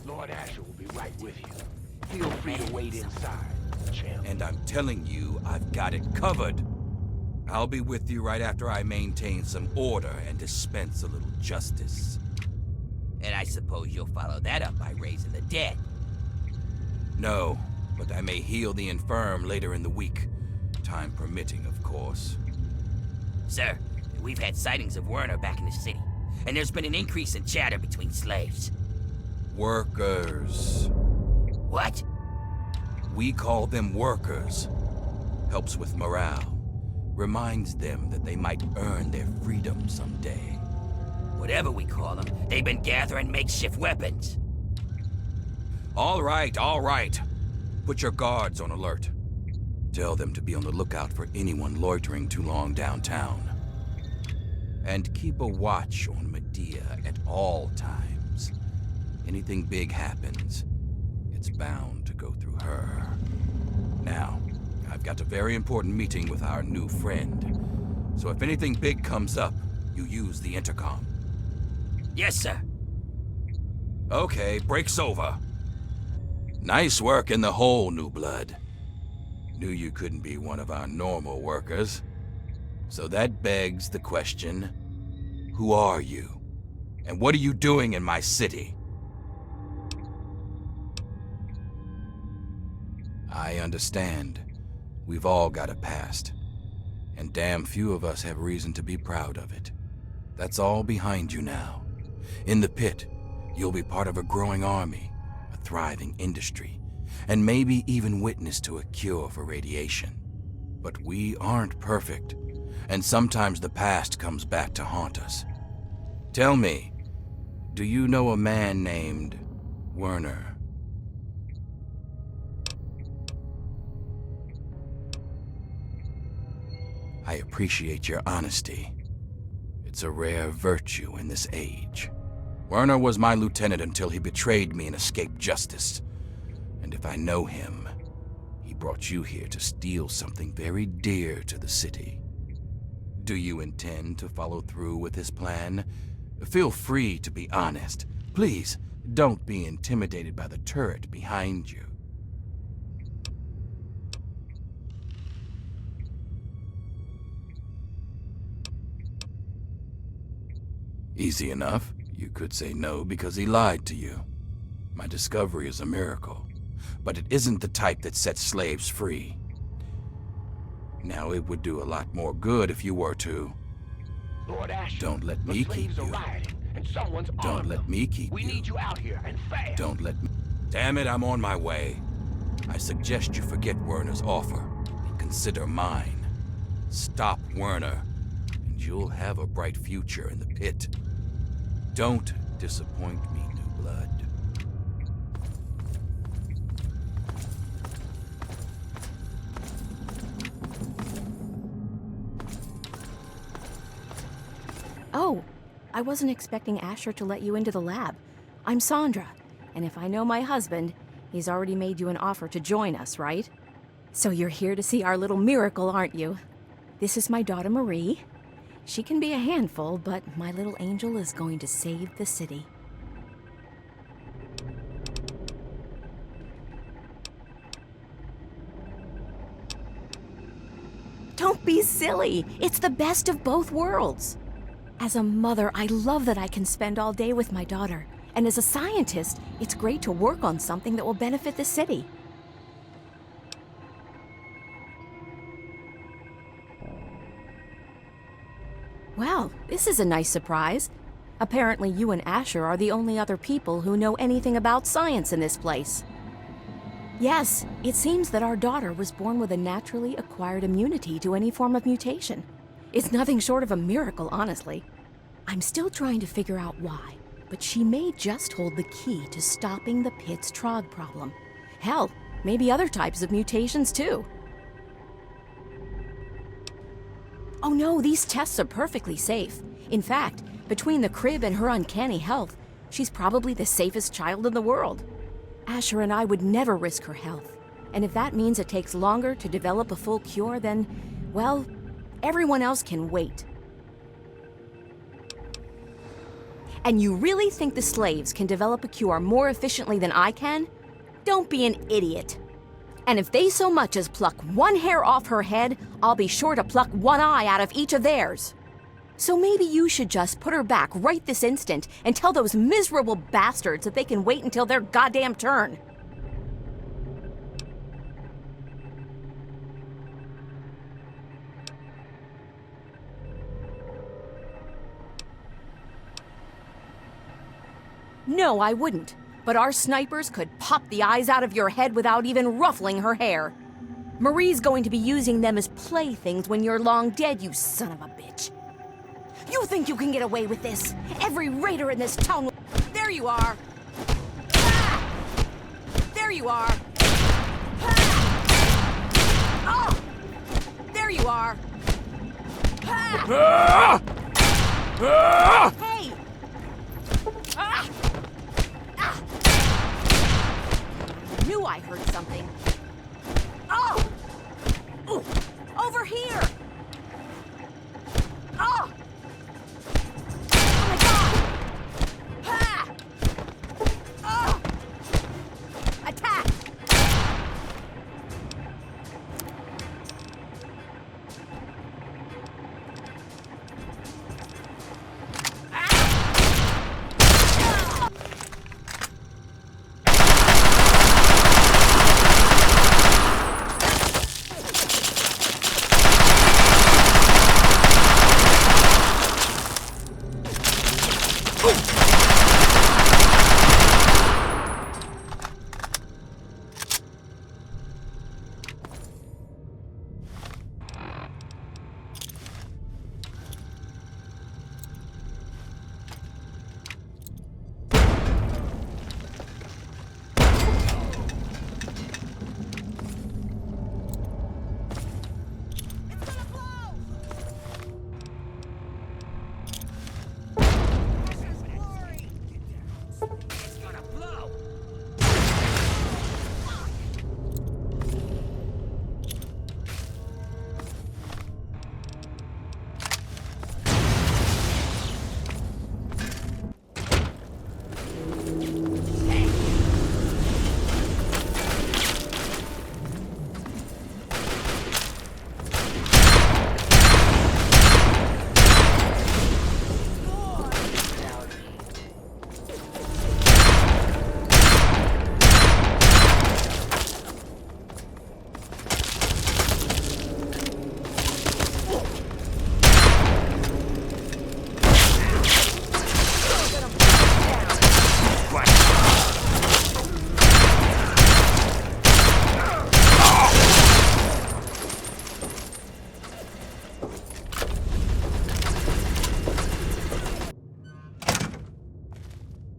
Lord Asher will be right with you. Feel free to wait inside, champ. And I'm telling you, I've got it covered. I'll be with you right after I maintain some order and dispense a little justice. And I suppose you'll follow that up by raising the dead. No, but I may heal the infirm later in the week. Time permitting, of course. Sir, we've had sightings of Wernher back in the city, and there's been an increase in chatter between slaves. Workers. What? We call them workers. Helps with morale. Reminds them that they might earn their freedom someday. Whatever we call them, they've been gathering makeshift weapons. All right, all right. Put your guards on alert. Tell them to be on the lookout for anyone loitering too long downtown. And keep a watch on Medea at all times. Anything big happens, it's bound to go through her. Now, I've got a very important meeting with our new friend. So if anything big comes up, you use the intercom. Yes, sir. Okay, break's over. Nice work in the hole, new blood. Knew you couldn't be one of our normal workers. So that begs the question, who are you? And what are you doing in my city? I understand. We've all got a past. And damn few of us have reason to be proud of it. That's all behind you now. In the pit, you'll be part of a growing army, a thriving industry, and maybe even witness to a cure for radiation. But we aren't perfect, and sometimes the past comes back to haunt us. Tell me, do you know a man named Wernher? I appreciate your honesty. It's a rare virtue in this age. Wernher was my lieutenant until he betrayed me and escaped justice. And if I know him, he brought you here to steal something very dear to the city. Do you intend to follow through with his plan? Feel free to be honest. Please, don't be intimidated by the turret behind you. Easy enough. You could say no because he lied to you. My discovery is a miracle, but it isn't the type that sets slaves free. Now, it would do a lot more good if you were to... Lord Asher, Don't let me keep you. Rioting, and someone's Don't let me keep We you. need you out here and fast. Don't let me... Damn it, I'm on my way. I suggest you forget Wernher's offer and consider mine. Stop Wernher, and you'll have a bright future in the pit. Don't disappoint me, new blood. Oh, I wasn't expecting Asher to let you into the lab. I'm Sandra, and if I know my husband, he's already made you an offer to join us, right? So you're here to see our little miracle, aren't you? This is my daughter Marie. She can be a handful, but my little angel is going to save the city. Don't be silly! It's the best of both worlds! As a mother, I love that I can spend all day with my daughter. And as a scientist, it's great to work on something that will benefit the city. Well, this is a nice surprise. Apparently you and Asher are the only other people who know anything about science in this place. Yes, it seems that our daughter was born with a naturally acquired immunity to any form of mutation. It's nothing short of a miracle, honestly. I'm still trying to figure out why, but she may just hold the key to stopping the Pitt's Trog problem. Hell, maybe other types of mutations too. Oh no, these tests are perfectly safe. In fact, between the crib and her uncanny health, she's probably the safest child in the world. Asher and I would never risk her health. And if that means it takes longer to develop a full cure, then, well, everyone else can wait. And you really think the slaves can develop a cure more efficiently than I can? Don't be an idiot. And if they so much as pluck one hair off her head, I'll be sure to pluck one eye out of each of theirs. So maybe you should just put her back right this instant and tell those miserable bastards that they can wait until their goddamn turn. No, I wouldn't. But our snipers could pop the eyes out of your head without even ruffling her hair. Marie's going to be using them as playthings when you're long dead, you son of a bitch. You think you can get away with this? Every raider in this town... There you are! Ah! There you are! Ah! Oh! There you are! Ah! Hey! Ah! Ah! Knew I heard something. Oh! Ooh! Over here! Oh! Oh my God! Ha! Oh! Attack!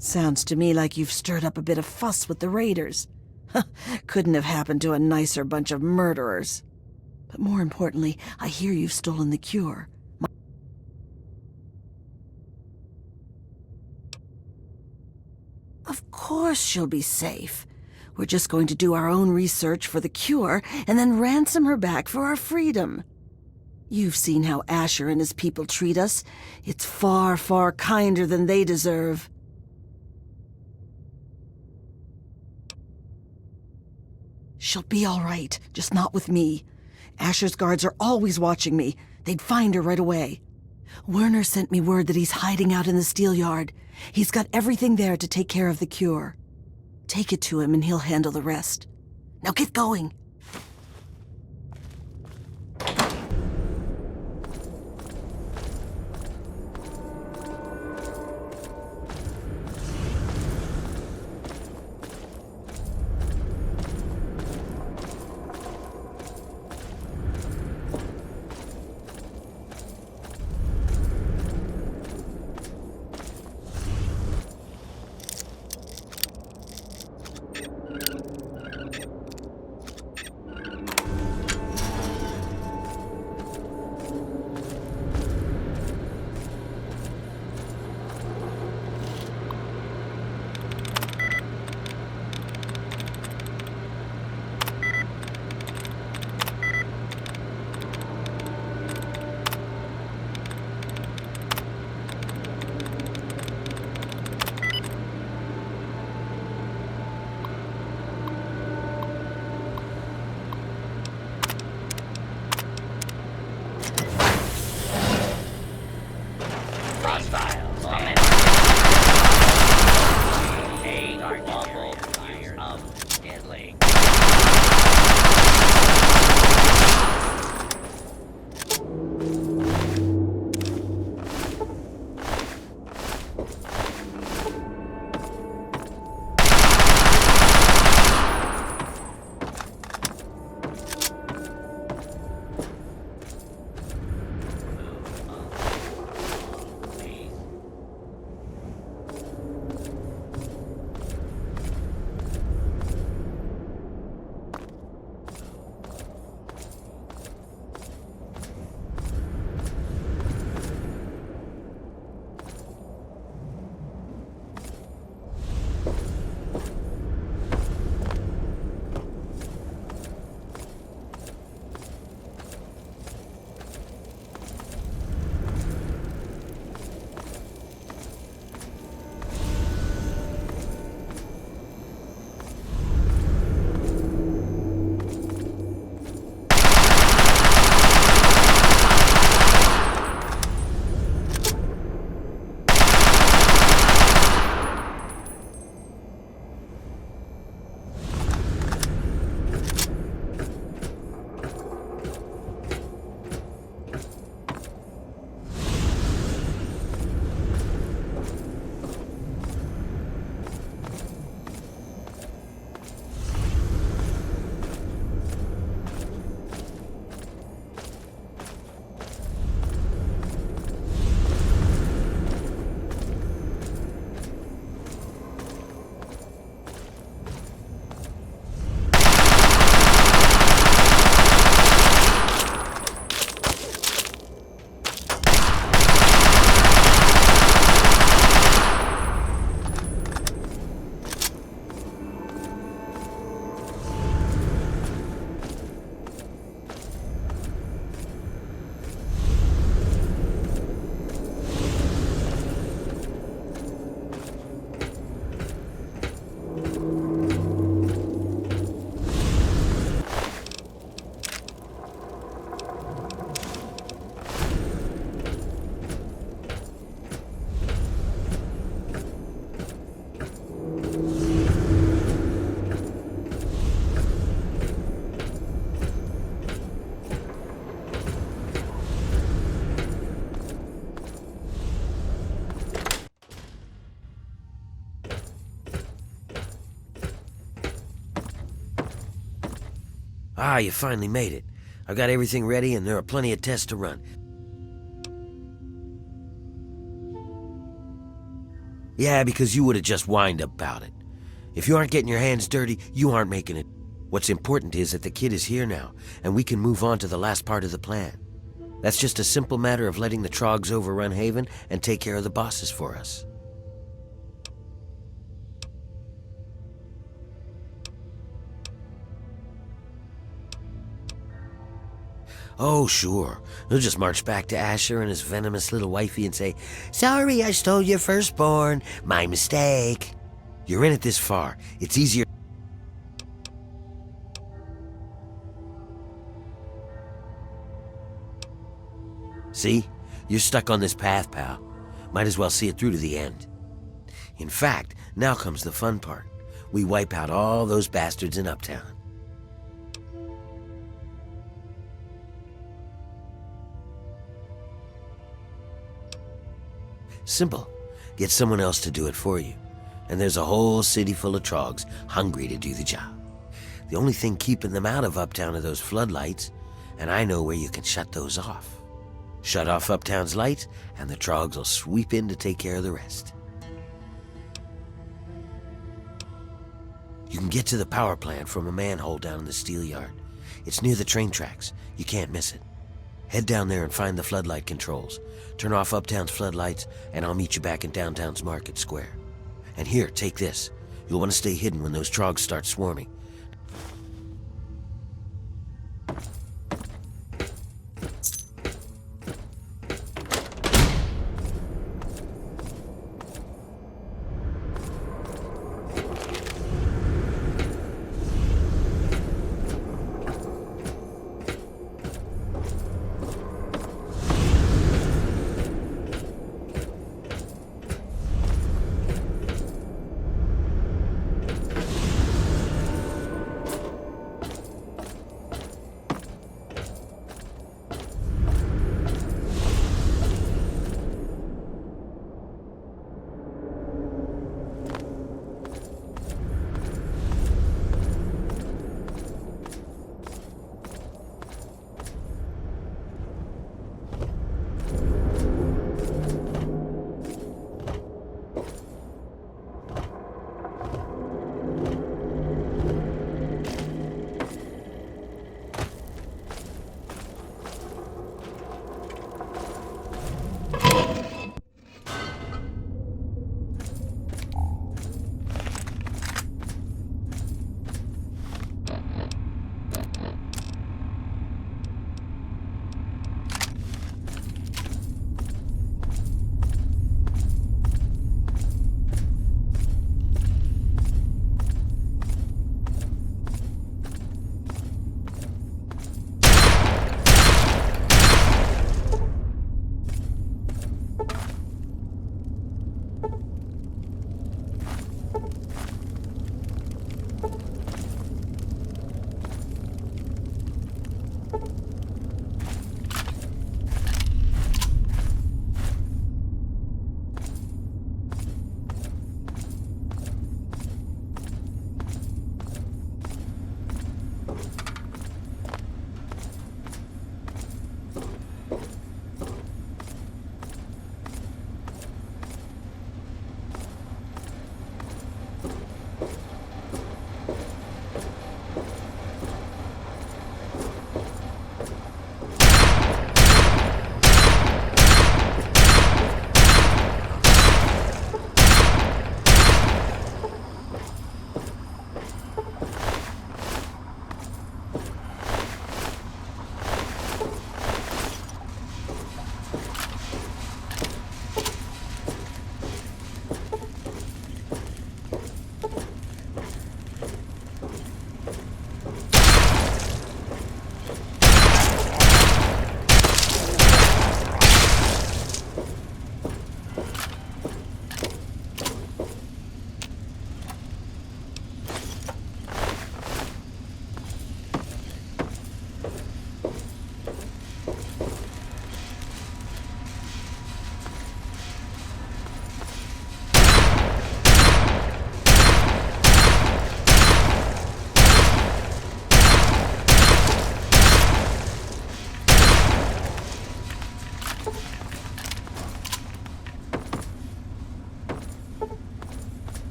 Sounds to me like you've stirred up a bit of fuss with the raiders. Couldn't have happened to a nicer bunch of murderers. But more importantly, I hear you've stolen the cure. Of course she'll be safe. We're just going to do our own research for the cure and then ransom her back for our freedom. You've seen how Asher and his people treat us. It's far, far kinder than they deserve. She'll be all right, just not with me. Asher's guards are always watching me. They'd find her right away. Wernher sent me word that he's hiding out in the steel yard. He's got everything there to take care of the cure. Take it to him and he'll handle the rest. Now get going. unlawful use of deadly. Ah, you finally made it. I've got everything ready and there are plenty of tests to run. Yeah, because you would have just whined about it. If you aren't getting your hands dirty, you aren't making it. What's important is that the kid is here now, and we can move on to the last part of the plan. That's just a simple matter of letting the Trogs overrun Haven and take care of the bosses for us. Oh, sure. He'll just march back to Asher and his venomous little wifey and say, "Sorry, I stole your firstborn. My mistake." You're in it this far. It's easier. See? You're stuck on this path, pal. Might as well see it through to the end. In fact, now comes the fun part. We wipe out all those bastards in Uptown. Simple. Get someone else to do it for you. And there's a whole city full of Trogs hungry to do the job. The only thing keeping them out of Uptown are those floodlights, and I know where you can shut those off. Shut off Uptown's lights, and the Trogs will sweep in to take care of the rest. You can get to the power plant from a manhole down in the steel yard. It's near the train tracks. You can't miss it. Head down there and find the floodlight controls. Turn off Uptown's floodlights, and I'll meet you back in downtown's Market Square. And here, take this. You'll want to stay hidden when those Trogs start swarming.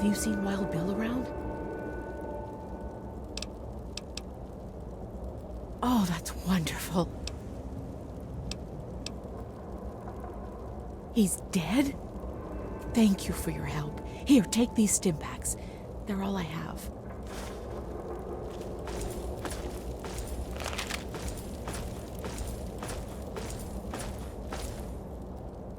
Have you seen Wild Bill around? Oh, that's wonderful. He's dead? Thank you for your help. Here, take these stim packs. They're all I have.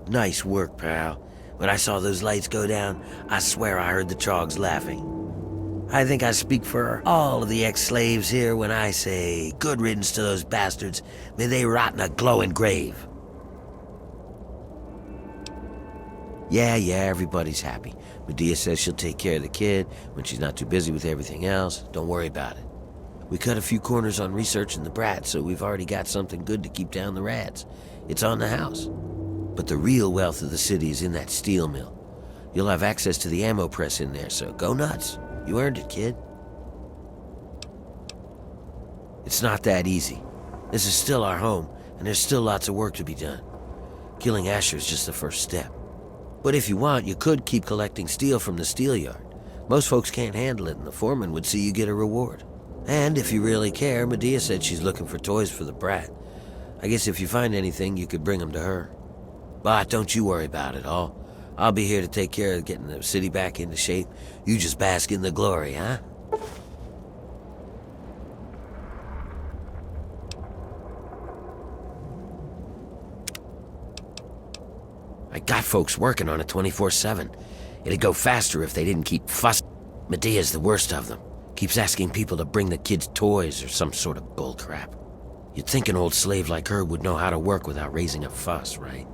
Nice work, pal. When I saw those lights go down, I swear I heard the Trogs laughing. I think I speak for all of the ex-slaves here when I say, good riddance to those bastards. May they rot in a glowing grave. Yeah, everybody's happy. Medea says she'll take care of the kid when she's not too busy with everything else. Don't worry about it. We cut a few corners on researching the brat, so we've already got something good to keep down the rats. It's on the house. But the real wealth of the city is in that steel mill. You'll have access to the ammo press in there, so go nuts. You earned it, kid. It's not that easy. This is still our home, and there's still lots of work to be done. Killing Asher is just the first step. But if you want, you could keep collecting steel from the steel yard. Most folks can't handle it, and the foreman would see you get a reward. And if you really care, Medea said she's looking for toys for the brat. I guess if you find anything, you could bring them to her. But don't you worry about it all. I'll be here to take care of getting the city back into shape. You just bask in the glory, huh? I got folks working on it 24/7. It'd go faster if they didn't keep fussing. Medea's the worst of them. Keeps asking people to bring the kids toys or some sort of bull crap. You'd think an old slave like her would know how to work without raising a fuss, right?